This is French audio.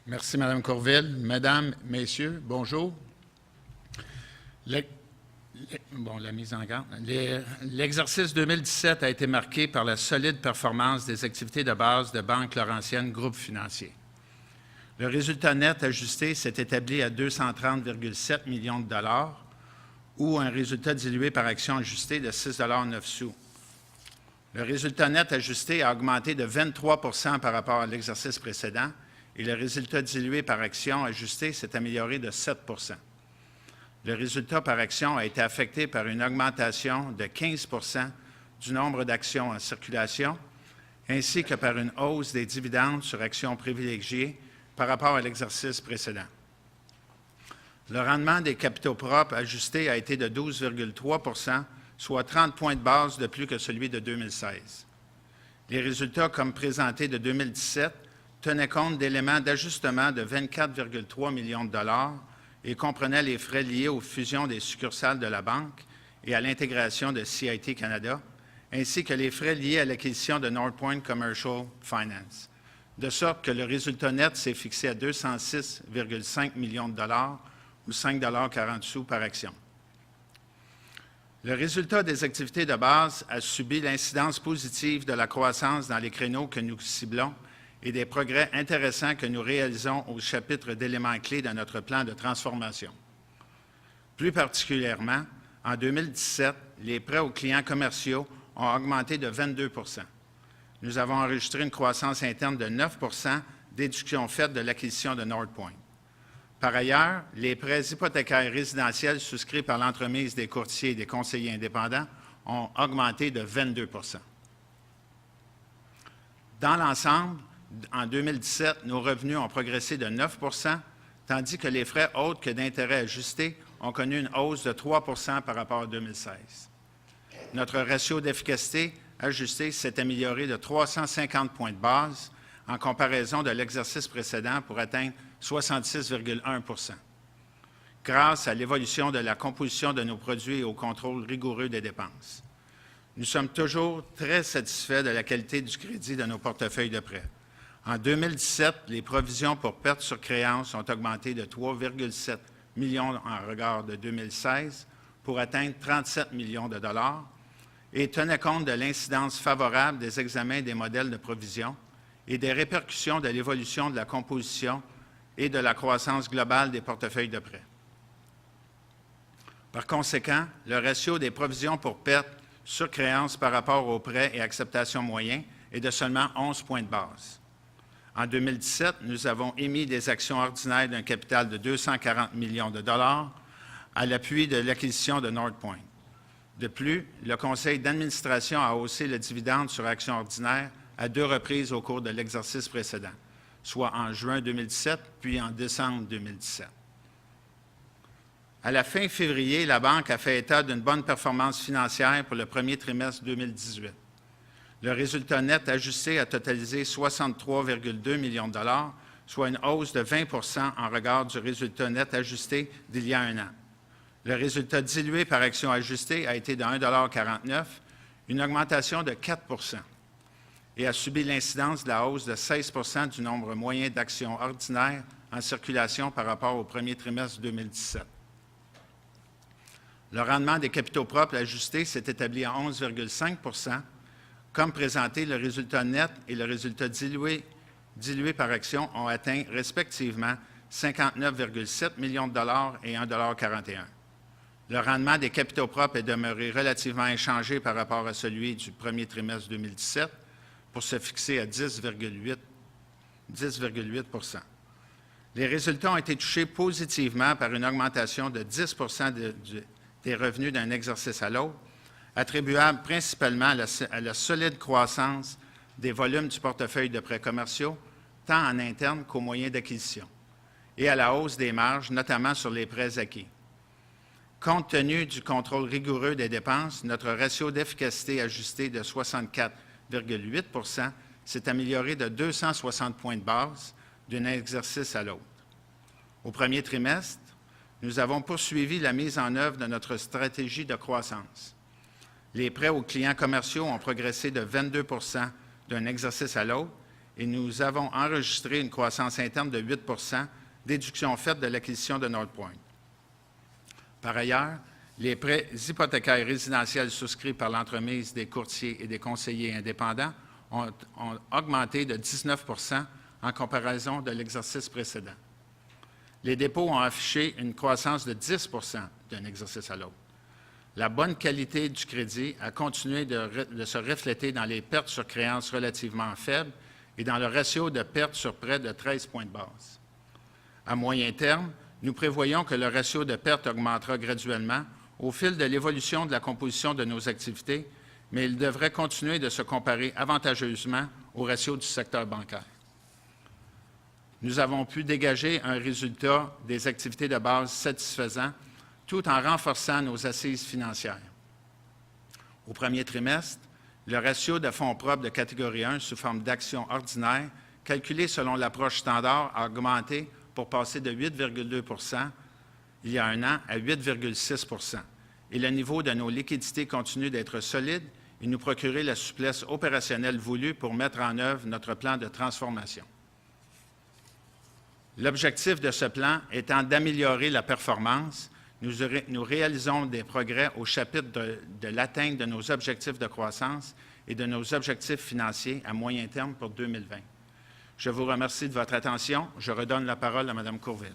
Merci, Mme Courville. Mesdames, Messieurs, bonjour. La mise en garde. L'exercice 2017 a été marqué par la solide performance des activités de base de Banque Laurentienne Groupe financier. Le résultat net ajusté s'est établi à 230,7 millions de dollars ou un résultat dilué par action ajusté de 6,09 $. Le résultat net ajusté a augmenté de 23 % par rapport à l'exercice précédent et le résultat dilué par action ajusté s'est amélioré de 7 %. Le résultat par action a été affecté par une augmentation de 15 % du nombre d'actions en circulation, ainsi que par une hausse des dividendes sur actions privilégiées par rapport à l'exercice précédent. Le rendement des capitaux propres ajustés a été de 12,3 %, soit 30 points de base de plus que celui de 2016. Les résultats, comme présentés de 2017, tenaient compte d'éléments d'ajustement de 24,3 millions de dollars et comprenaient les frais liés aux fusions des succursales de la Banque et à l'intégration de CIT Canada, ainsi que les frais liés à l'acquisition de Northpoint Commercial Finance, de sorte que le résultat net s'est fixé à 206,5 millions de dollars ou 5,40 $ par action. Le résultat des activités de base a subi l'incidence positive de la croissance dans les créneaux que nous ciblons et des progrès intéressants que nous réalisons au chapitre d'éléments clés de notre plan de transformation. Plus particulièrement, en 2017, les prêts aux clients commerciaux ont augmenté de 22 %. Nous avons enregistré une croissance interne de 9 %, déduction faite de l'acquisition de Northpoint. Par ailleurs, les prêts hypothécaires résidentiels souscrits par l'entremise des courtiers et des conseillers indépendants ont augmenté de 22 %. Dans l'ensemble, en 2017, nos revenus ont progressé de 9 %, tandis que les frais autres que d'intérêts ajustés ont connu une hausse de 3 % par rapport à 2016. Notre ratio d'efficacité ajusté s'est amélioré de 350 points de base en comparaison de l'exercice précédent pour atteindre 66,1 %, grâce à l'évolution de la composition de nos produits et au contrôle rigoureux des dépenses. Nous sommes toujours très satisfaits de la qualité du crédit de nos portefeuilles de prêts. En 2017, les provisions pour pertes sur créances ont augmenté de 3,7 millions en regard de 2016 pour atteindre 37 millions de dollars et tenaient compte de l'incidence favorable des examens des modèles de provision et des répercussions de l'évolution de la composition et de la croissance globale des portefeuilles de prêts. Par conséquent, le ratio des provisions pour pertes sur créances par rapport aux prêts et acceptations moyens est de seulement 11 points de base. En 2017, nous avons émis des actions ordinaires d'un capital de 240 millions de dollars à l'appui de l'acquisition de Northpoint. De plus, le conseil d'administration a haussé le dividende sur actions ordinaires à 2 reprises au cours de l'exercice précédent, soit en juin 2017 puis en décembre 2017. À la fin février, la Banque a fait état d'une bonne performance financière pour le premier trimestre 2018. Le résultat net ajusté a totalisé 63,2 millions de dollars, soit une hausse de 20 % en regard du résultat net ajusté d'il y a un an. Le résultat dilué par action ajustée a été de 1,49 $, une augmentation de 4 % et a subi l'incidence de la hausse de 16 % du nombre moyen d'actions ordinaires en circulation par rapport au premier trimestre 2017. Le rendement des capitaux propres ajustés s'est établi à 11,5 %. Comme présenté, le résultat net et le résultat dilué par action ont atteint respectivement 59,7 millions de dollars et 1,41 $. Le rendement des capitaux propres est demeuré relativement inchangé par rapport à celui du premier trimestre 2017 pour se fixer à 10,8 %. Les résultats ont été touchés positivement par une augmentation de 10 % des revenus d'un exercice à l'autre, attribuable principalement à la solide croissance des volumes du portefeuille de prêts commerciaux, tant en interne qu'aux moyens d'acquisition, et à la hausse des marges, notamment sur les prêts acquis. Compte tenu du contrôle rigoureux des dépenses, notre ratio d'efficacité ajusté de 64,8 % s'est amélioré de 260 points de base d'un exercice à l'autre. Au premier trimestre, nous avons poursuivi la mise en œuvre de notre stratégie de croissance. Les prêts aux clients commerciaux ont progressé de 22 % d'un exercice à l'autre et nous avons enregistré une croissance interne de 8 déduction faite de l'acquisition de Northpoint. Par ailleurs, les prêts hypothécaires résidentiels souscrits par l'entremise des courtiers et des conseillers indépendants ont augmenté de 19 en comparaison de l'exercice précédent. Les dépôts ont affiché une croissance de 10 d'un exercice à l'autre. La bonne qualité du crédit a continué de se refléter dans les pertes sur créances relativement faibles et dans le ratio de pertes sur prêts de 13 points de base. À moyen terme, nous prévoyons que le ratio de pertes augmentera graduellement au fil de l'évolution de la composition de nos activités, mais il devrait continuer de se comparer avantageusement au ratio du secteur bancaire. Nous avons pu dégager un résultat des activités de base satisfaisant tout en renforçant nos assises financières. Au premier trimestre, le ratio de fonds propres de catégorie 1 sous forme d'actions ordinaires, calculé selon l'approche standard, a augmenté pour passer de 8,2 il y a un an à 8,6 et le niveau de nos liquidités continue d'être solide et nous procurer la souplesse opérationnelle voulue pour mettre en œuvre notre plan de transformation. L'objectif de ce plan étant d'améliorer la performance, nous réalisons des progrès au chapitre de l'atteinte de nos objectifs de croissance et de nos objectifs financiers à moyen terme pour 2020. Je vous remercie de votre attention. Je redonne la parole à Mme Courville.